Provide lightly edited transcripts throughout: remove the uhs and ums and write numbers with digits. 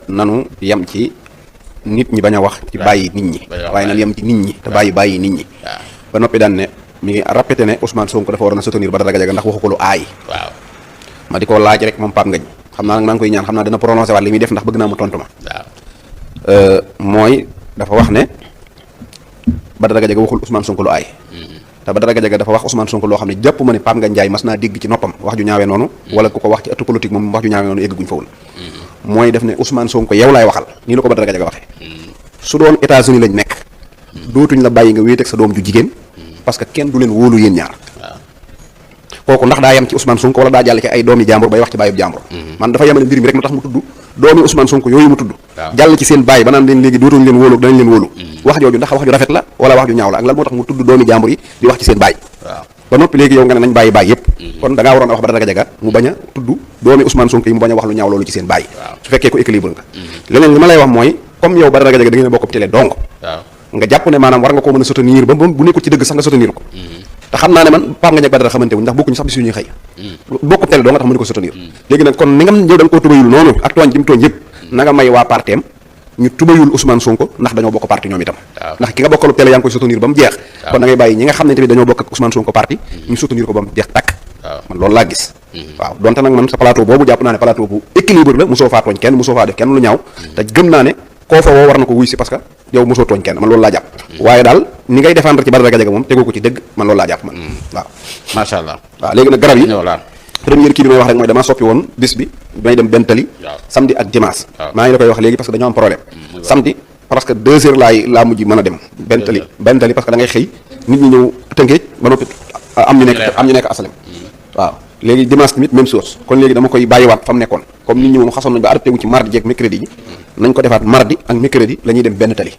nanu yem ci nit ñi bañ a wax ci bàyyi nit ñi waaye nan yem ci nit ñi te bàyyi nit ñi ba noppi daan ne mi ngi répété ne Ousmane Sonko dafa waroon a soutenir Badara Gadiaga ndax waxu ko lu aay waaw ma di ko laaj rek moom Pape Ngagne xam naa nag maa ngi koy ñaan xam naa dina prononcé waat li muy def ndax bëgg naa mu tontu ma mooy dafa wax ne Badara Gadiaga waxul Ousmane Sonko lu aay te Badara Gadiaga dafa wax Ousmane Sonko loo xam ne jàpp ma ne Pape Ngagne Ndiaye mas naa dégg ci noppam wax ju ñaawee noonu wala ku ko wax ci ëttu politique moom wax ju ñaawee noonu egguñ fa woon mooy def ne Ousmane Sonko yow laay waxal nii la ko Badara Gadiaga waxee su doon États-Unis lañ nekk dootuñ la bàyyi nga wéet ak sa doom ju jigéen parce que kenn du leen wóolu yéen ñaar kooku ndax daa yem ci Ousmane Sonko wala daa jàll ci ay doomi jàmbur bay wax ci bàyyub jàmbur man dafa yemale mbir mi rek lu tax mu tudd doomi Ousmane Sonko yooyu mu tudd jàll ci seen bàyyi ba naan leen léegi dootuñ leen wóolu danañ leen wóolu wax jooju ndax wax ju rafet la wala wax ju ñaaw la ak lan moo tax mu tudd doomi jàmbur yi di wax ci seen bàyyi ba noppi léegi yow nga ne nañ bàyyi yëpp kon da ngaa waroon a wax Badara Gadiaga mu bañ a tudd doomi Ousmane Sonko yi mu bañ a wax lu ñaaw loolu ci seen bàyyi su fekkee ko équilibre nga leneen li ma lay wax mooy comme yow Badara Gadiaga da ngeen a bokk télé donc nga jàpp ne maanaam war nga koo mën a soutenir ba bu nekkul ci dëgg sax nga soutenir ko te xam naa ne man Pape Ngagne ak Badara xamante wuñ ndax bokkuñu sax bis yu ñuy xëy bokku télé doo nga tax mënu ko soutenir léegi nag kon ni nga yow da nga koo tubayul noonu ak tooñ ji mu tooñ yëpp na nga may waa parteem ñu tubayul Ousmane Sonko ndax dañoo bokk parti ñoom itam ndax ki nga bokkalu télé yaa ngi koy soutenir ba mu jeex kon da ngay bàyyi ñi nga xam ne tamit dañoo bokk ak Ousmane Sonko parti ñu soutenir ko ba mu jeex takk man loolu laa gis waaw donte nag man sa plateau boobu jàpp naa ne plateau bu équilibre la mosoo faa tooñ kenn mosoo faa def kenn lu ñaaw te gëm naa ne koo fa woo war na ko wuy si parce que yow mosoo tooñ kenn man loolu laa jàpp waaye daal ni ngay défendre ci Badara Gadiaga moom tegoo ko ci dëgg man loolu laa jàpp man waaw macha allah waaw léegi nag garab yi première kii bi may wax rek mooy dama soppi woon bis bi may dem benn tali samedi ak dimanche maa ngi la koy wax léegi parce que dañoo am problème samedi parce que 2 heures laa mujj mën a dem benn tali parce que da ngay xëy nit ñi ñëw Tëngéej ba noppi am ñu nekk asalem waaw léegi dimanche tamit même chose kon léegi dama koy bàyyiwaat fa mu nekkoon comme nit ñi moom xasoon nañu ba adapté wu ci mardi jeeg mercredi yi nañ ko defaat mardi ak mercredi la ñuy dem benn tali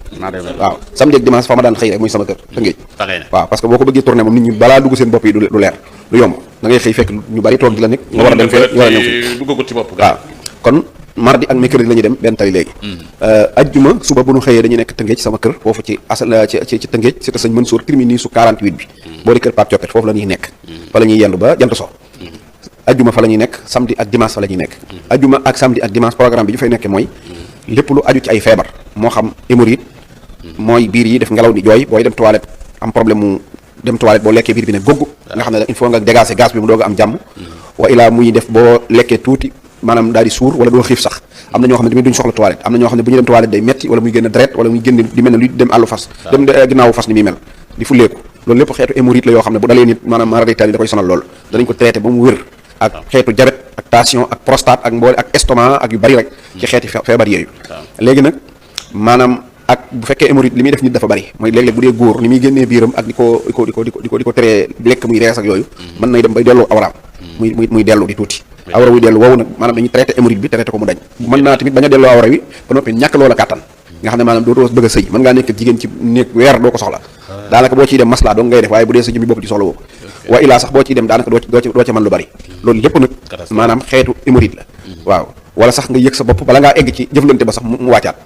waaw samedi ak dimanche fa ma daan xëy rek muy sama kër Tëngéej waaw parce que boo ko bëggee tourné moom nit ñi balaa dugg seen bopp yi du leer du yomb da ngay xëy fekk ñu bari toog di la nekk nga war a dem fee war a ñëw fi waaw kon mardi ak mercredi la ñuy dem benn tali léegi ajjuma suba bu ñu xëyee dañuy nekk Tëngéej sama kër foofu ci ci Tëngéej c'est sëñ Mansour termini su 48 bi boo di kër Pape Coppet foofu la ñuy nekk fa la ñuy yendu ba jant so ajjuma fa la ñuy nekk samedi ak dimanche fa la ñuy nekk ajjuma ak samedi ak dimanche programme bi ñu fay nekkee mooy lépp lu aju ci ay feebar moo xam hémorroïde mooy biir yi def ngelaw di jooy booy dem toilette am problème mu dem toilette boo lekkee biir bi ne gogg nga xam ne il faut nga dégager gaz bi mu doog a am jàmm wa ilaa muy def boo lekkee tuuti maanaam daal di suur wala doo xiif sax am na ñoo xam ne tamit duñ soxla toilette am na ñoo xam ne bu ñu dem toilette day metti wala muy génn deret wala muy génn di mel ne luy dem àllu fas dem ginnaawu fas ni muy mel di fulleeku loolu lépp xeetu hémorroïde la yoo xam ne bu dalee nit maanaam maraditali da koy sonal loolu danañ ko traité ba mu wér ak xeetu diabète ak tension ak prostate ak mboole ak estomac ak yu bari rek ci xeeti feebar yooyu léegi nag maanaam ak bu fekkee hémorroïde li muy def nit dafa bari mooy léeg-léeg bu dee góor ni muy génnee biiram ak di ko teree lekk muy rees ak yooyu mën nay dem bay delloo awraam muy dellu di tuuti awra wuy dellu woowu nag maanaam dañuy traité hémorroïde bi traité ko mu dañ mën naa tamit bañ a delloo awra wi ba noppi ñàkk loola kàttan nga xam ne maanaam dootoo bëgg a sëy mën ngaa nekk jigéen ci néeg weer doo ko soxla daanaka boo ciy dem maslaa doo ngay def waaye bu dee sa jëmmi bopp ci soxla woo ko waa ilaa sax boo ciy dem daanaka doo ca mën lu bari loolu lépp nag maanaam xeetu hémorroïde la waaw wala sax nga yëg sa bopp bala ngaa egg ci jëflante ba sax mu wàccaat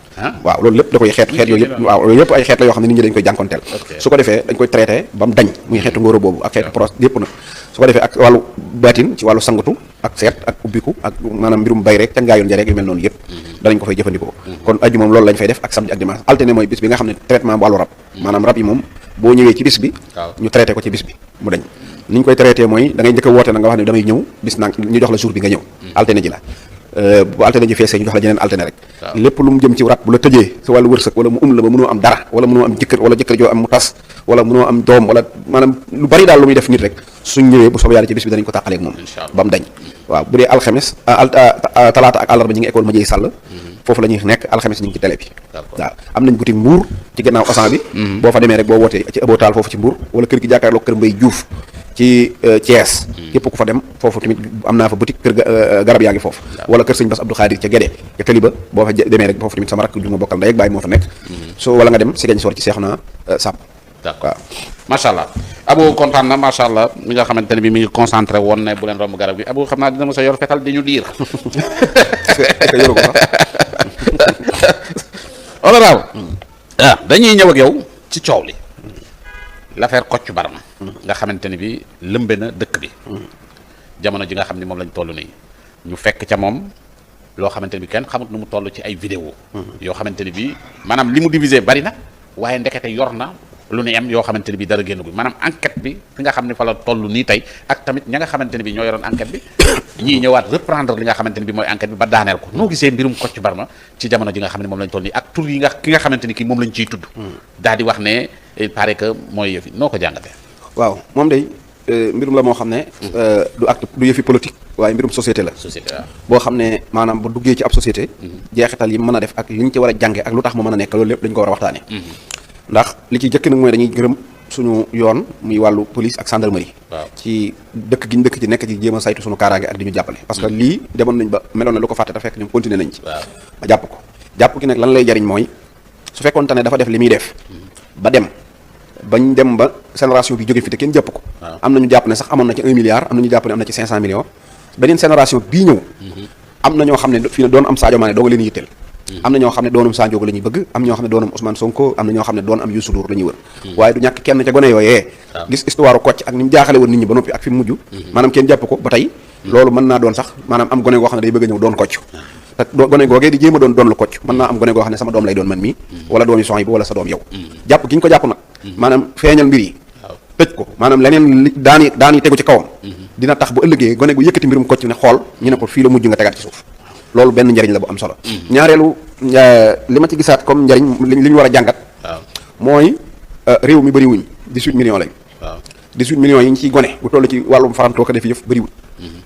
waaw loolu lépp da koy xeet yooyu yëpp waaw loolu yëpp ay xeet la yoo xam ne nit ñi dañ koy jànkonteel su ko defee dañ koy traité ba mu dañ muy xeetu ngóoro boobu ak xeetu pros yëpp nag su ko defee ak wàllu baatin ci wàllu sangatu ak seet ak ubbiku ak maanaam mbirum bay rek ca ngaayoon ja rek yu mel noonu yëpp danañ ko fay jëfandikoo kon aju moom loolu lañ fay def ak samedi ak dimanche alterné mooy bis bi nga xam ne traitement bu wàllu rab maanaam rab yi moom boo ñëwee ci bis bi ñu traité ko ci bis bi mu dañ ni ñu koy traité mooy da ngay njëkk a woote na nga wax ne damay ñëw bis nang ñu jox la jour bi nga ñëw alterné ji la bu alterné ji feesee ñu jox la jeneen alterné rek lépp lu mu jëm ci rab bu la tëjee sa wàllu wërsëg wala mu la ba mënoo am dara wala mënoo am jëkkër wala jëkkër joo am mu tas wala mënoo am doom wala maanaam lu bari daal lu muy def nit rek suñ ñëwee bu soobee yàlla ci bis bi danañ ko tàqaleeg moom ba mu dañ waaw bu dee alxames talaata ak àllarba ñi ngi école ma jëy sàll foofu la ñuy nekk alxames ñu ngi ci télé bi waaw am nañ boutique Mbour ci gannaaw Auchan bi boo fa demee rek boo wootee ci Abo Taal foofu ci Mbour wala kër gi jàkkaarloo kër Mbay Diouf ci Thiès képp ku fa dem foofu tamit am naa fa boutique kër garab yaa ngi foofu wala kër sëñ Bass Abdou Khadir ca Guédé ca Taliba boo fa demee rek foofu tamit sama rakk ju ma bokkal ndey ak baay moo fa nekk so wala nga dem si gañ soor ci Seexuna Sàpp d'accord macha allah Abou kontaan na macha allah mi nga xamante ne bi mi ngi concentré woon ne bu leen romb garab gi Abou xam naa dina ma sa yor fetal di ñu diir yoru ko sax honorable dañuy ñëw ak yow ci coow li l'affaire Kocc Barma nga xamante ni bi lëmbe na dëkk bi jamono ji nga xam ni moom lañ toll nii ñu fekk ca moom loo xamante ni bi kenn xamut nu mu toll ci ay vidéo yoo xamante ni bi maanaam li mu divisé bari na waaye ndekete yor na lu ne am yoo xamante ni bi dara génn gu maanaam enquête bi fi nga xam ne fa la toll nii tey ak tamit ña nga xamante ni bi ñoo yoroon enquête bi ñii ñëwaat reprendre li nga xamante ni bi mooy enquête bi ba daaneel ko noo gisee mbirum Kocc Barma ci jamono ji nga xam ne moom lañ toll nii ak tur yi ki nga xamante ni kii moom lañ ciy tudd daal di wax ne il paraît que mooy yëfi noo ko jàngatee. waaw moom day mbirum la moo xam ne du acte du yëfi politique waaye mbirum société la waaw boo xam ne maanaam bu duggee ci ab société jeexital yi mën a def ak li ñu ci war a jànge ak lu tax mu mën a nekk loolu lépp dañu ko war a waxtaane ndax li ci jëkk nag mooy dañuy gërëm suñu yoon muy wàllu police ak gendarmerie ci dëkk gi ñu dëkk ci nekk ci jéem a saytu suñu kaaraange ak di ñu jàppale parce que lii demoon nañ ba meloon na lu ko fàtte te fekk ñoom continuer nañ ci ba jàpp ko jàpp ki nag lan lay jariñ mooy su fekkoonte ne dafa def li muy def ba bañ dem ba génération bi jóge fi te kenn jàpp ko am nañu jàpp ne sax amoon na ci 1 milliard am nañu jàpp ne am na ci 500 millions beneen génération bii ñëw am na ñoo xam ne fii ne doon am Sadio Mané doo nga leen yitteel am na ñoo xam ne doonum Sadio la ñuy bëgg am ñoo xam ne doonum Ousmane Sonko am na ñoo xam ne doon am Youssou Ndour la ñuy wër waaye du ñàkk kenn ca gone yooyee gis histoire Kocc ak ni mu jaaxale woon nit ñi ba noppi ak fi mu mujj maanaam kenn jàpp ko ba tey loolu mën naa doon sax maanaam am gone goo xam ne day bëgg a ñëw doon Kocc te gone googee di jéem a doon lu Kocc mën naa am gone goo xam ne sama doom lay doon man mii wala doomi soxna bi wala sa doom yow jàpp gi ñu ko jàpp nag maanaam feeñal mbir yi tëj ko maanaam leneen li daan yi tegu ci kawam dina tax bu ëllëgee gone gu yëkkati mbirum Kocc ne xool ñu ne ko fii la mujj nga tegaat ci suuf loolu benn njariñ la bu am solo ñaareelu li ma ci gisaat comme njariñ li ñu war a jàngat mooy réew mi bëri wuñ 18 millions lañ 18 millions yi ñi ciy gone bu toll ci wàllum farantoo ko def yëf bëriwuñ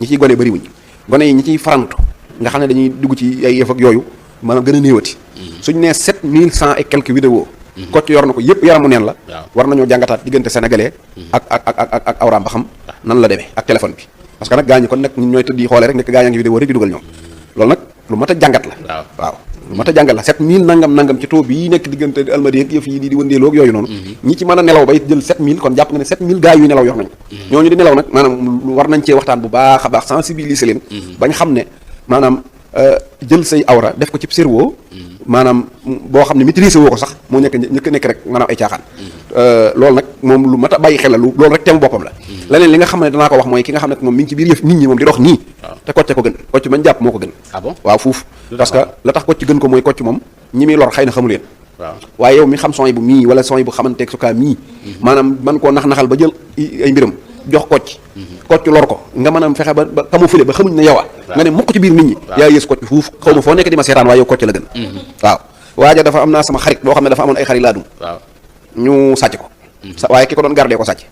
ñi ciy gone bëriwuñ gone yi ñi ciy farantu nga xam ne dañuy dugg ci ay yëf ak yooyu maanaam gën a néewati suñ nee 7100 et quelques vidéos Kocc yor na ko yëpp yaramu neen la war nañoo jàngataat diggante sénégalais ak awraam ba xam nan la demee ak téléphone bi parce que nag gaañi kon nag ñun ñooy tëdd yi xoole rek nekk gaañaa ngi vidéo rek di dugal ñoom loolu nag lu mat a jàngat la waaw lu mat a jàngat la 7000 nangam ci taux bii nekk diggante almadi ak yëf yi di wëndeeloo ak yooyu noonu ñi ci mën a nelaw bay jël 7000 kon jàpp nga ne 7000 gaa yu nelaw yor nañ ko ñooñu di nelaw nag maanaam war nañ cee waxtaan bu baax a baax sensibiliser leen bañ xam ne maanaam jël say awra def ko ci cerveau maanaam boo xam ne maîtriser woo ko sax moo nekk rek maanaam ay caaxaan loolu nag moom lu mat a bàyyi xel la loolu rek teemu boppam la leneen li nga xam ne danaa ko wax mooy ki nga xam ne moom mi ngi ci biir yëf nit ñi moom di dox nii te Kocc ko gën Kocc bañ jàpp moo ko gën waaw fuuf parce que la tax Kocc gën ko mooy Kocc moom ñi muy lor xëy na xamu leen waaye yow mi xam son yi bu mii wala son yi bu xamanteeg su kaa mii maanaam man koo nax-naxal ba jël ay mbiram jox Kocc lor ko nga mën a fexe ba camoufler ba xamuñ ne yow nga ne mukk ci biir nit ñi yaa yées Kocc fuuf xaw ma foo nekk di ma seetaan waaye yow Kocc la gën waaw waaja dafa am naa sama xarit boo xam ne dafa amoon ay xarit laa dum ñu sàcc ko waaye ki ko doon gardé ko sàcc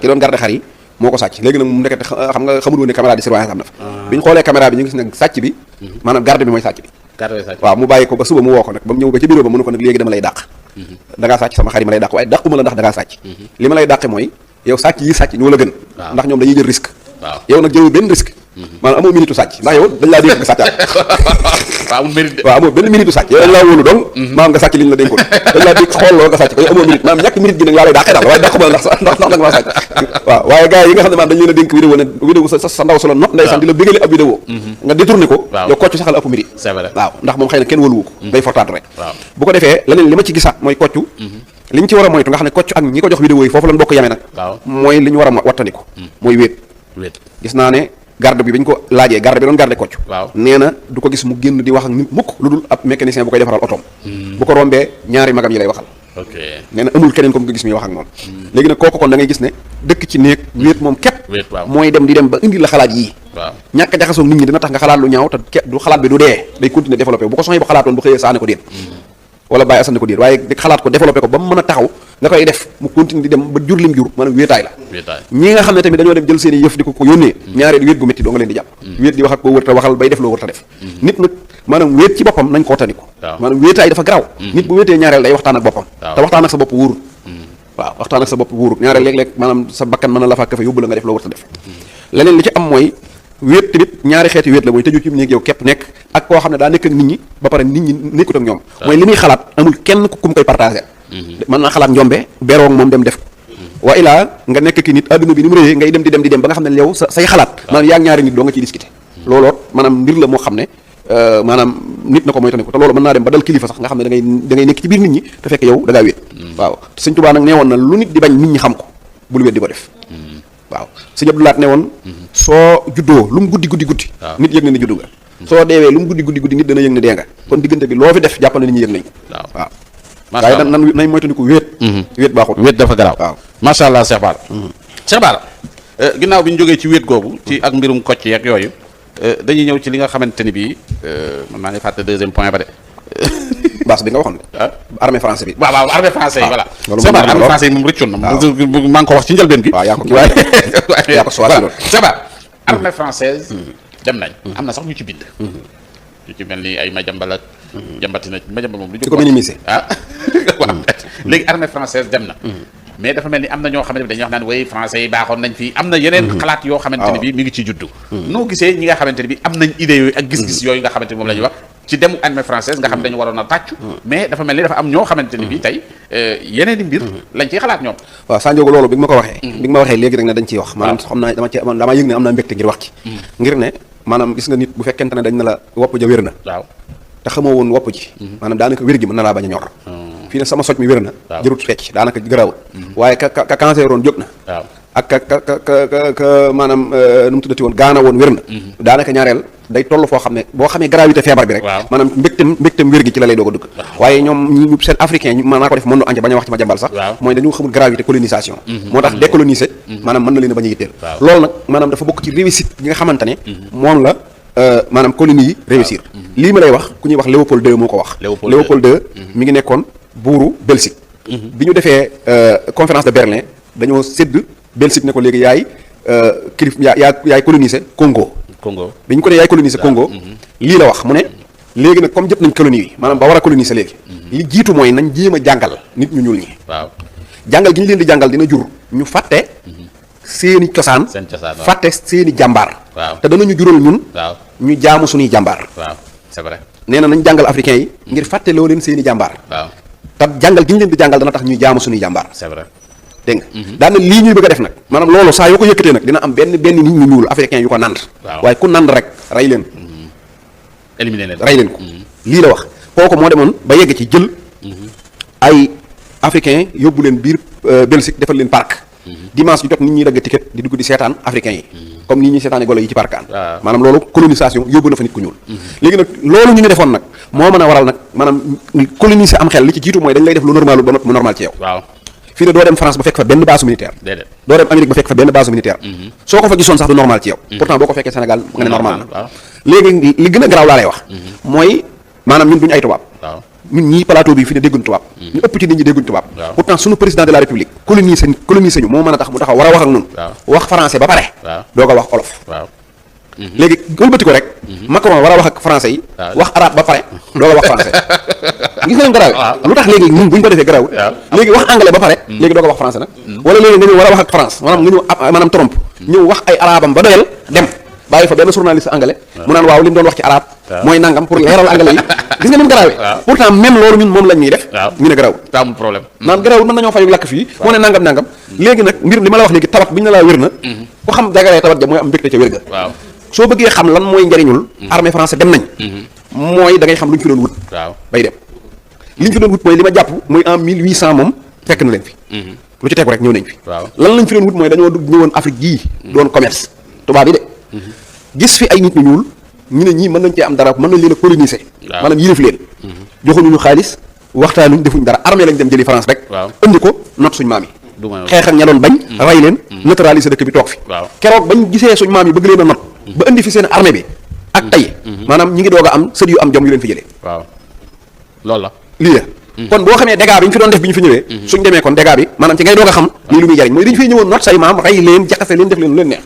ki doon gardé xar yi moo ko sàcc léegi nag mu ndekete xam nga xamul woon ne caméra de surveillance am na fa bi ñu xoolee caméra bi ñu gis nag sàcc bi maanaam garde bi mooy sàcc bi waaw mu bàyyi ko ba suba mu woo ko nag ba mu ñëw ba ci bureau ba mu ne ko nag léegi dama lay dàq da ngaa sàcc sama xar yi ma lay dàq waaye dàquma la ndax da ngaa sàcc li ma lay dàqe mooy yow sàcc yi sàcc ñoo la gën ndax ñoom dañuy jël risque yow nag jëlul benn risque maanaam amoo minute sàcc ndax yow dañ laa dégg nga sàccaat waaw amoo benn minute sàcc yow dañ laa wóolu donc maam nga sàcc li ñu la dénkoon dañ laa dégg xooloo nga sàcc ko yow amoo minute maam ñàkk minute gi nag laa lay dàqee daal waaye dàquma la ndax da nga maa sàcc waaw waaye gars yi nga xam ne maam dañ leen a dénk vidéo ne vidéo sa ndaw solo not ndeysaan di la bégale ab vidéo nga détourné ko yow Kocc saxal ëpp minute waaw ndax moom xëy na kenn wóoluwu ko day fortaat rek bu ko defee leneen li ma ci gisaat mooy Kocc li ñu ci war a moytu nga xam ne Kocc ak ñi ko jox vidéo yi foofu lañ bokk yame nag mooy li ñu war a wattandiku mooy wéet gis naa ne garde bi bañ ko laajee garde bi doon garde Kocc nee na du ko gis mu génn di wax ak nit mukk lu dul ab mécanicien bu koy defaral otoom bu ko rombee ñaari magam yi lay waxal nee na amul keneen ko nga gis muy wax ak moom léegi nag kooku kon da ngay gis ne dëkk ci néeg wéet moom képp mooy dem di dem ba indi la xalaat yii ñàkk a jaxasoog nit ñi dina tax nga xalaat lu ñaaw te du xalaat bi du dee day continuer développé bu ko soxee bu xalaatoon bu xëyee saane ko déet wala bàyyi asan ko déet waaye di xalaat ko développé ko ba mu mën a taxaw nga koy def mu continue di dem ba jur lim jur maanaam wéetaay la ñi nga xam ne tamit dañoo dem jël seen i yëf di ko yónnee ñaareel wéet gu métti doo nga leen di jàpp wéet di wax ak koo wërta waxal bay def loo wërta def nit nag maanaam wéet ci boppam nañ ko taniku maanaam wéetaay dafa garaaw nit bu wéetee ñaareel day waxtaan ak boppam te waxtaan ak sa bopp wóorul waaw waxtaan ak sa bopp wóorul ñaareel léeg-léeg maanaam sa bakkan mën na la faa kafe yóbbu la nga def loo wërta def leneen li ci am mooy wéet tamit ñaari xeeti wéet la mooy tëju ci néeg yow képp nekk ak koo xam ne daa nekk ak nit ñi ba pare nit ñi nekkut ak ñoom mooy li muy xalaat amul kenn ku mu koy partagé mën naa xalaat njombe beroog moom dem def ko waa ilaa nga nekk ki nit adduna bi ni mu réyee ngay dem di dem ba nga xam ne yow say xalaat maanaam yaa ngi ñaari nit doo nga ciy discuter looloot maanaam mbir la moo xam ne maanaam nit na ko moytandiku te loolu mën naa dem ba dal kilifa sax nga xam ne da ngay nekk ci biir nit ñi te fekk yow da ngaa wéet waaw Sëñ Tuubaa nag nee woon na lu nit di bañ nit ñi xam ko bul wéet di ko def waaw Sëñ Abdou Lahat ne woon soo juddoo lu mu guddi nit yëg na ni juddu nga soo deewee lu mu guddi nit dana yëg ne dee nga kon diggante bi loo fi def jàppal na nit ñi yëg nañ waaw waaye nan nañ moytandiku wéet wéet baaxul wéet dafa garaaw waaw macha allah Cheikh Bara Cheikh Bara ginnaaw bi ñu jógee ci wéet googu ci ak mbirum kocc yeeg yooyu dañuy ñëw ci li nga xamante ni bii man maa ngi fàtte deuxième point ba de base bi nga waxoon armée français bi waaw armée français yi voilà Cheikh Bara armée français yi moom rëccoon na maa ngi ko wax ci njëlbeen bi waaw yaa ko choisir loolu Cheikh Bara armée française dem nañ am na sax ñu ci bind ñu ci mel ni ay Madiambal ak jambati na Madiambal moom lu ci ko minimiser waaw léegi armée française dem na mais dafa mel ni am na ñoo xamante ne dañuy wax naan way français yi baaxoon nañ fii am na yeneen xalaat yoo xamante ne bi mi ngi ci juddu noo gisee ñi nga xamante ne bi am nañ idée yooyu ak gis-gis yooyu nga xamante ni moom la ñuy wax ci demu armée française nga xam dañu waroon a tàccu mais dafa mel ni dafa am ñoo xamante ni bi tey yeneen i mbir lañ ciy xalaat ñoom waaw Sanjoogu loolu bi nga ma ko waxee bi nga ma waxee léegi rek ne dañ ciy wax maanaam xam naa damaa yëg ne am naa mbégte ngir wax ci ngir ne maanaam gis nga nit bu fekkente ne dañ na la wopp ja wér na waaw te xamoo woon wopp ji maanaam daanaka wér gi mën na laa bañ a ñor fii ne sama soj mi wér na jërut fecc daanaka gëraawut waaye ka cancer woon jóg na waaw ak ka maanaam nu mu tuddati woon gaana woon wér na daanaka ñaareel day toll foo xam ne boo xamee gravité feebar bi rek maanaam mbégtem wér gi ci la lay doog a dugg waaye ñoom ñu seen africain mën naa ko def monde entier bañ a wax ci Madiambal sax mooy dañu xamul gravité colonisation moo tax décoloniser maanaam mën na leen a bañ a yitteel loolu nag maanaam dafa bokk ci réussite bi nga xamante ne moom la maanaam colonie yi réussir lii ma lay wax ku ñuy wax Léopold II moo ko wax Léopold II mi ngi nekkoon buuru Belgique bi ñu defee conférence de Berlin dañoo sédd Belgique ne ko léegi yaay yaay coloniser Congo bi ñu ko dee yaay coloniser Congo lii la wax mu ne léegi nag comme jëpp nañ colonie yi maanaam ba war a coloniser léegi li jiitu mooy nañ jéem a jàngal nit ñu ñuul ñi jàngal gi ñu leen di jàngal dina jur ñu fàtte seeni cosaan fàtte seeni jàmbaar te danañu jural ñun ñu jaamu suñuy jàmbaar c'est vrai nee na nañ jàngal africain yi ngir fàtte loo leen seeni jàmbaar te jàngal gi ñu leen di jàngal dana tax ñuy jaamu suñuy jàmbaar c'est vrai dégg nga daan na lii ñuy bëgg a def nag maanaam loolu saa yoo ko yëkkatee nag dina am benn nit ñu ñuul africain yu ko nand waaye ku nand rek rey leen éliminer leen rey leen ko lii la wax kooku moo demoon ba yegg ci jël ay africain yóbbu leen biir Belgique defal leen parc dimanche yu jot nit ñuy dagg ticket di dugg di seetaan africain yi comme nii ñuy seetaane golo yi ci parkaan maanaam loolu colonisation yóbbu na fa nit ku ñuul léegi nag loolu ñu defoon nag moo mën a waral nag maanaam coloniser am xel li ci jiitu mooy dañ lay def lu normal ba noppi mu normal ci yow fii ne doo dem France ba fekk fa benn base militaire doo dem Amérique ba fekk fa benn base militaire soo ko fa gisoon sax du normal ci yow pourtant boo ko fekkee Sénégal nga ne normal na léegi li gën a garaaw laa lay wax mooy maanaam ñun duñu ay tubaab ñun ñii plateau bi fi ne dégguñ tubaab ñu ëpp ci nit ñi dégguñ tubaab pourtant suñu président de la république coloniser ñu moo mën a tax mu taxaw war a wax ak ñun wax français ba pare doo ko wax olof léegi wëlbati ko rek Macron war a wax ak français yi wax arabe ba pare doo ko wax français gis nga leen garaaw lu tax léegi ñun bu ñu ko defee garaaw léegi wax anglais ba pare léegi doo ko wax français nag wala léegi nga ñëw war a wax ak France maanaam nga ñëw maanaam trompe ñëw wax ay arabam ba doyal dem bàyyi fa benn journaliste anglais mu naan waaw li mu doon wax ci arabe mooy nangam pour leeral anglais yi gis nga ni mu garaawee pourtant même loolu ñun moom lañ ñuy def ñu ne garaaw amul problème naan garaaw mën nañoo fayu lakk fii moo ne nangam léegi nag mbir li ma la wax léegi tawat bi ñu ne laa wér na ku xam dagaree tawat ja mooy am mbégte ca wér ga soo bëggee xam lan mooy njariñul armée français dem nañ mooy da ngay xam lu ñu fi doon wut bay dem li ñu fi doon wut mooy li ma jàpp mooy en 1800 moom fekk na leen fi lu ci tegu rek ñëw nañ fi lan lañ fi doon wut mooy dañoo dugg ñëwoon Afrique gii doon commerce tubaab yi de gis fi ay nit ñu ñuul ñu ne ñii mën nañ cee am dara mën nañ leen a coloniser maanaam yilif leen joxuñu ñu xaalis waxtaanuñ defuñ dara armée lañ dem jëli France rek indi ko not suñ maam yi xeex ak ña doon bañ rey leen neutraliser dëkk bi toog fi keroog bañ gisee suñ maam yi bëgg leen a not ba indi fi seen armée bi ak tey maanaam ñi ngi doog a am sët yu am jom yu leen fi jëlee loolu la lii la kon boo xamee dégâts bi ñu fi doon def bi ñu fi ñëwee suñ demee kon dégâts bi maanaam ci ngay doog a xam lii lu muy jariñ mooy dañu fay ñëwoon not say maam rey leen jaxase leen def leen lu leen neex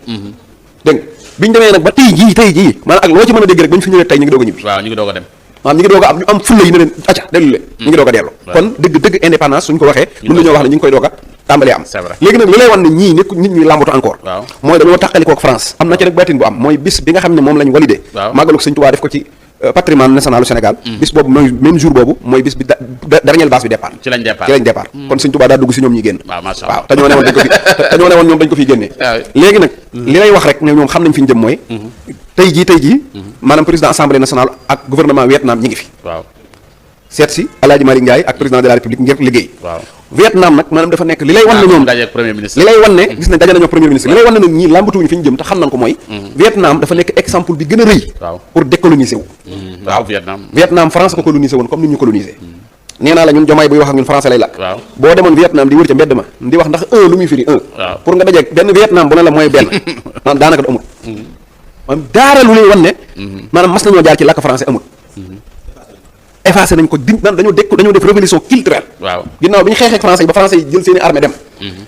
dégg bi ñu demee nag ba tey jii maanaam ak loo ci mën a dégg rek ba ñu fi ñëwee tey ñu ngi doog a ñibbi ñu ngi doog a dem maanaam ñu ngi doog a am ñu am fulla yi ne leen acca dellu leen ñu ngi doog a dellu kon dëgg indépendance suñ ko waxee mën nañoo wax ne ñu ngi koy doog a tàmbalee am léegi nag li lay wan ne ñii nekk nit ñuy làmbatu encore mooy dañoo tàqalikoo ak France am na ci nag baatin bu am mooy bis bi nga xam ne moom lañ validé màggalu Sëñ Tuubaa def ko ci patrimoine national du Sénégal bis boobu mooy même jour boobu mooy bis bi dernière base bi départ ci lañ départ kon Sëñ Tuubaa daa dugg si ñoom ñi génn waaw te ñoo ne woon ñoom dañ ko fiy génnee léegi nag li lay wax rek ne ñoom xam nañ fi ñu jëm mooy tey jii maanaam président assemblée nationale ak gouvernement Vietnam ñi ngi fi seet si El Hadj Malick Ndiaye ak président de la République ngir liggéey Vietnam nag maanaam dafa nekk li lay wan ne ñoom daje ak premier ministre li lay wan ne gis nañ daje nañoo premier ministre li lay wan ne nag ñii làmbatuwuñu fi ñu jëm te xam nañ ko mooy Vietnam dafa nekk exemple bi gën a rëy pour décoloniser wu waaw Vietnam France ko colonisé woon comme ni ñu colonisé nee naa la ñun Diomaye buy wax ak ñun français lay làkk boo demoon Vietnam di wër ca mbedd ma di wax ndax lu muy firi pour nga dajeeg benn Vietnam bu ne la mooy benn maanaam daanaka du amul maanaam daara lu lay wan ne maanaam mas nañoo jaar ci làkk français amul effacé nañ ko dañoo def révolution culturelle ginnaaw bi ñu xeexee français yi ba français yi jël seeni armée dem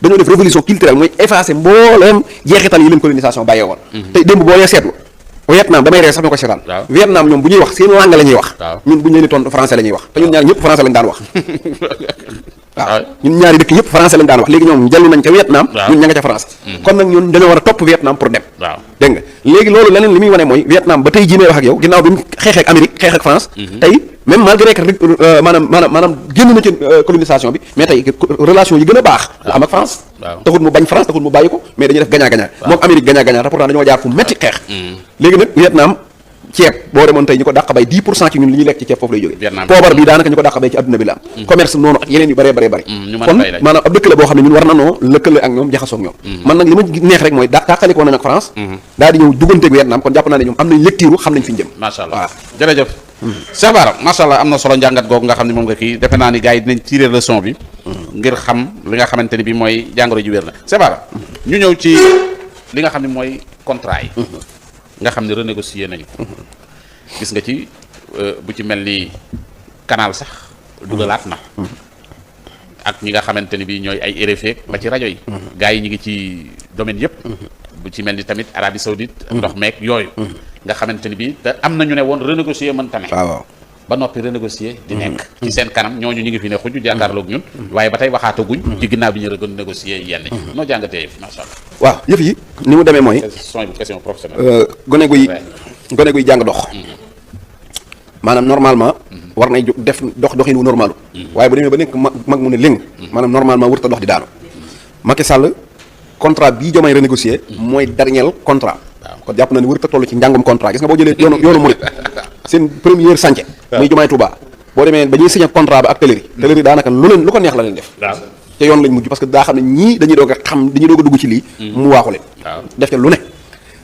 dañoo def révolution culturelle mooy effacé mbooleem jeexital yi leen colonisation bàyyee woon tey démb boo lee seetlu Vietnam damay ree sax ma ko seetaan Vietnam ñoom bu ñuy wax seen langue la ñuy wax ñun bu ñu leen di tontu français la ñuy wax te ñun ñaari ñëpp français lañ daan wax waaw ñun ñaari dëkk yëpp français lañ daan wax léegi ñoom jallu nañ ca Vietnam ñun ña nga ca France kon nag ñun dañoo war a topp Vietnam pour dem dégg nga léegi loolu leneen li muy wane mooy Vietnam ba tey jii may wax ak yow ginnaaw bi mu xeexee ak Amérique xeex ak France tey même malgré que maanaam génn na ci colonisation bi mais tey relation yi gën a baax la am ak France taxul mu bañ France taxul mu bàyyi ko mais dañuy def gagnant-gagnant moom Amérique gagnant-gagnant te pourtant dañoo jaar fu metti xeex léegi nag Vietnam ceeb boo demoon tey ñu ko dàq bay 10% ci ñun li ñuy lekk ci ceeb foofu lay jógee poobar bi daanaka ñu ko dàq bay ci adduna bi la am commerce noonu ak yeneen yu bëree bëri kon maanaam ab dëkk la boo xam ne ñun war na noo lëkkale ak ñoom jaxasoo ak ñoom man nag li ma neex rek mooy tàqalikoo nañ ak France daal di ñëw dugganteeg Vietnam kon jàpp naa ne ñoom am nañ lecture xam nañ fi ñu jëm macha allah jërëjëf Cheikh Bara macha allah am na solo njàngat googu nga xam ne moom nga kii defe naa ni gars yi dinañ tirer leçon bi ngir xam li nga xamante ni bi mooy jàngoro ji wér na Cheikh Bara ñu ñëw ci li nga xam ne mooy contrat yi nga xam ne renégocier nañu ko gis nga ci bu ci mel ni canal sax dugalaat na ak ñi nga xamante ni bi ñooy ay RFI ba ci rajo yi gars yi ñi ngi ci domaine yëpp bu ci mel ni tamit Arabie Saoudite ndox meek yooyu nga xamante ni bi te am na ñu ne woon renégocier mënta ne ba noppi renégocier di nekk ci seen kanam ñooñu ñu ngi fi ne xuju jàkkaarloog ñun waaye ba tey waxaataguñ ci ginnaaw bi ñu renégocier yenn yi noo jàngatee fi macha allah waaw yëf yi ni mu demee mooy question professionnelle gone guy jàng dox maanaam normalement war nay def doxin wu normalu waaye bu demee ba nekk mag mu ne léng maanaam normalement wërta dox di daanu Macky Sall contrat bii Diomaye renégocier mooy dernier contrat kon jàpp na ne wërta toll ci njàngum contrat gis nga boo jëlee yoonu murid seen première chantier muy Diomaye Touba boo demee ba ñuy signé contrat ba ak tëlëri daanaka lu ko neex la leen def te yoon lañ mujj parce que daa xam ne ñii dañuy doog a dugg ci lii mu waaxu leen def te lu ne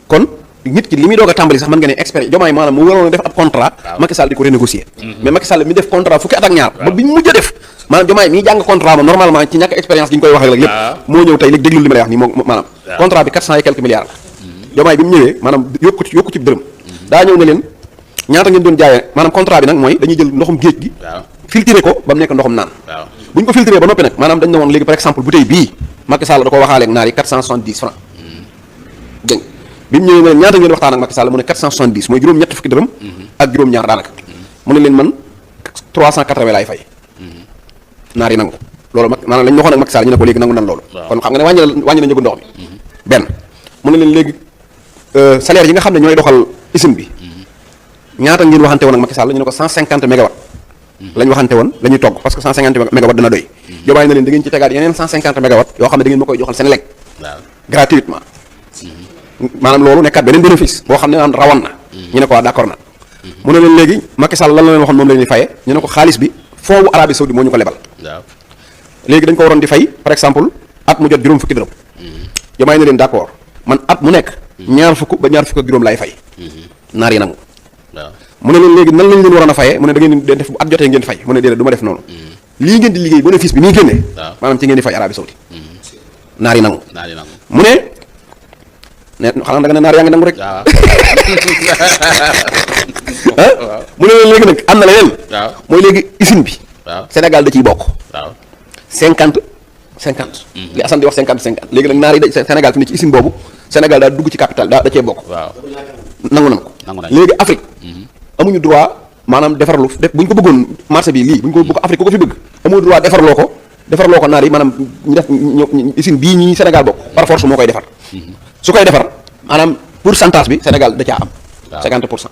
kon nit ki li muy doog a tàmbali sax mën nga ne expérience Diomaye maanaam mu waroon a def ab contrat Macky Sall di ko renégocier mais Macky Sall mi def contrat fukki at ak ñaar ba bi ñu mujj a def maanaam Diomaye mi jàng contrat ma normalement ci ñàkk expérience gi ñu koy waxee rek lépp moo ñëw tey léegi déglu li ma lay wax nii moo maanaam contrat bi 400 et quelques milliards la Diomaye bi mu ñëwee maanaam yokku ci dërëm daa ñëw ne leen ñaata ngeen doon jaayee maanaam contrat bi nag mooy dañuy jël ndoxum géej gi filtré ko ba mu nekk ndoxum naan bu ñu ko filtré ba noppi nag maanaam dañ ne woon léegi par exemple bouteille bii Macky Sall da ko waxaaleeg naar yi 470 francs dégg bi mu ñëwee ne leen ñaata ngeen waxtaan ak Macky Sall mu ne 470 mooy juróom-ñett fukki dërëm ak juróom-ñaar daanaka mu ne leen man 380 laay fay naar yi nangu loolu maanaam lañ waxoon ak Macky Sall ñu ne ko léegi nangu nan loolu kon xam nga ne wàññi na njëgu ndox mi benn mu ne leen léegi salaire yi nga xam ne ñooy doxal usine bi ñaata ngeen waxante woon ak Macky Sall ñu ne ko 150 mégawatt lañ waxante woon la ñuy togg parce que 150 mégawatt dana doy Diomaye na leen da ngeen ci tegaat yeneen 150 mégawatt yoo xam ne da ngeen ma koy joxal Senelec gratuitement maanaam loolu nekkaat beneen bénéfice boo xam ne naan rawan na ñu ne ko waa d'accord na mu ne leen léegi Macky Sall lan la leen waxoon moom la ñuy fayee ñu ne ko xaalis bi foofu Arabie Saoudite moo ñu ko lebal léegi dañ ko waroon di fay par exemple at mu jot juróom fukki dërëm Diomaye na leen d'accord man at mu nekk ñaar fukk ba ñaar fukk ak juróom laay fay naar yi nangu mu ne leen léegi nan lañ leen waroon a fayee mu ne da ngeen di def bu at jotee ngeen fay mu ne déedéet du ma def noonu lii ngeen di liggéey bénéfice bi nii génnee maanaam ci ngeen di fay Arabie Saoudite naar yi nangu mu ne xanaa da nga ne naar yaa ngi nangu rek mu ne leen léegi nag am na leneen mooy léegi usine bi Sénégal da ciy bokk 50-50 li Assane di wax 50-50 léegi nag naar yi Sénégal fi ne ci usine boobu Sénégal daal dugg ci capital da cee bokk nangu nan ko léegi Afrique amuñu droit maanaam defarlu def bu ñu ko bëggoon marché bi lii bu ñu ko bëgg Afrique ku ko fi bëgg amuñu droit defarloo ko naar yi maanaam ñu def usine bii ñi Sénégal bokk par force moo koy defar su koy defar maanaam pourcentage bi Sénégal da caa am 50%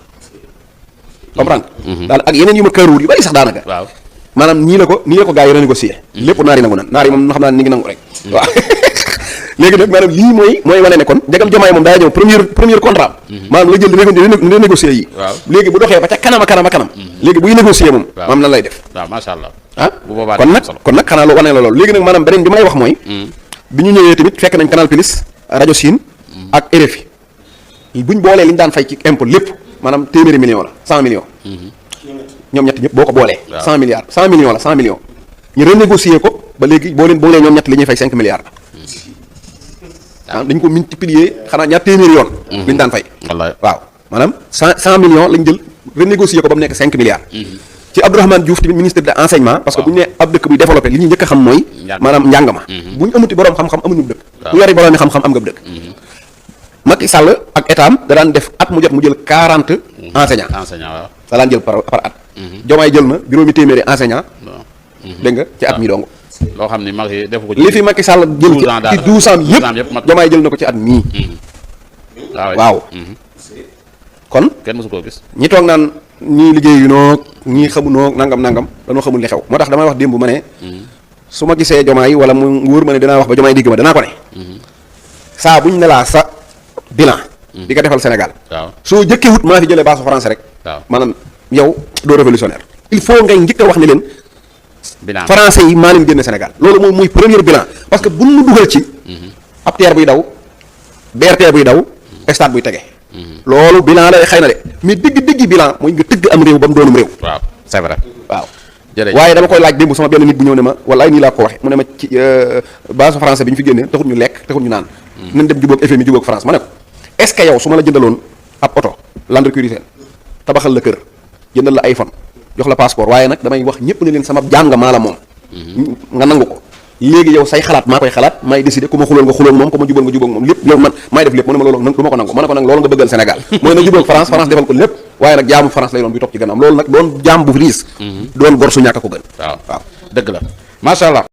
comprendre daal ak yeneen yu ma këruur yu bari sax daanaka maanaam nii la ko gars yi renégocier lépp naar yi nangu nan naar yi moom xam naa ni ngi nangu rek waaw léegi nag maanaam lii mooy wane ne kon njagam Diomaye moom daa ñëw premier contrat maanaam la jël di négocier yi léegi bu doxee ba ca kanam a kanam léegi buy négocier moom maanaam lan lay def waaw macha allah bu boobaa kon nag xanaa lu wane la loolu léegi nag maanaam beneen bi ma lay wax mooy bi ñu ñëwee tamit fekk nañ Canal Plus rajo Sine ak RFI buñ boolee li ñu daan fay ci impôt lépp maanaam téeméeri million la 100 millions ñoom ñett ñëpp boo ko boolee 100 milliards 100 millions la 100 millions ñu renégocier ko ba léegi boo leen boolee ñoom ñett li ñuy fay 5 milliards la dañ ko multiplier xanaa ñaar téeméeri yoon li ñu daan fay waaw maanaam 100 millions lañ jël renégocier ko ba mu nekk 5 milliards ci Abdourahmane Diouf tamit ministre de l'enseignement parce que bu ñu nee ab dëkk buy développé li ñuy njëkk a xam mooy maanaam njàng ma bu ñu amuti borom xam-xam amuñu dëkk bu yori borom xam-xam am nga dëkk Macky Sall ak état da daan def at mu jot mu jël 40 enseignants da daan jël par at Diomaye jël na juróomi téeméeri enseignants dégg nga ci at mi dong loo xam ni Macky defu ko li fi Macky Sall jël ci 12 ans yëpp Diomaye jël na ko ci at mii waaw kon kenn mësu koo gis ñi toog naan ñii liggéeyu noog ñii xamu noog nangam dañoo xamul li xew moo tax damay wax démb ma ne su ma gisee Diomaye wala mu wóor ma ne dinaa wax ba Diomaye digg ma danaa ko ne saa buñ ne laa sa bilan di ko defal Sénégal soo jëkkee wut maa fi jëlee baasu français rek maanaam yow doo révolutionnaire il faut ngay njëkk a wax ne leen français yi maa leen génne Sénégal loolu moom mooy premier bilan parce que buñ mu dugal ci ab TER buy daw BRT buy daw stade buy tege loolu bilan la xëy na de mais dëgg bilan mooy nga tëgg am réew ba mu doonum réew waaw c'est vrai waaw waaye dama koy laaj démb sama benn nit bu ñëw ne ma wala ay nii laa ko waxe mu ne ma ci base français bi ñu fi génnee taxut ñu lekk taxut ñu naan nañ dem jubóog FMI jubóog France ma ne ko est-ce que yow su ma la jëndaloon ab oto Land Cruiser tabaxal la kër jëndal la iPhone jox la passeport waaye nag damay wax ñëpp ne leen sama jàng maa la moom nga nangu ko léegi yow say xalaat maa koy xalaat maay décider ku ma xulool nga xuloog moom ku ma jubóog nga jubóog moom lépp yow man maay def lépp mu ne ma loolu du ma ko nangu ma ne ko nag loolu nga bëggal Sénégal mooy na jubóog France defal ko lépp waaye nag jaamu France lay doon bi topp ci gànnaaw loolu nag doon jaam bu riis doon gor su ñàkk ko gën waaw dëgg la macha allah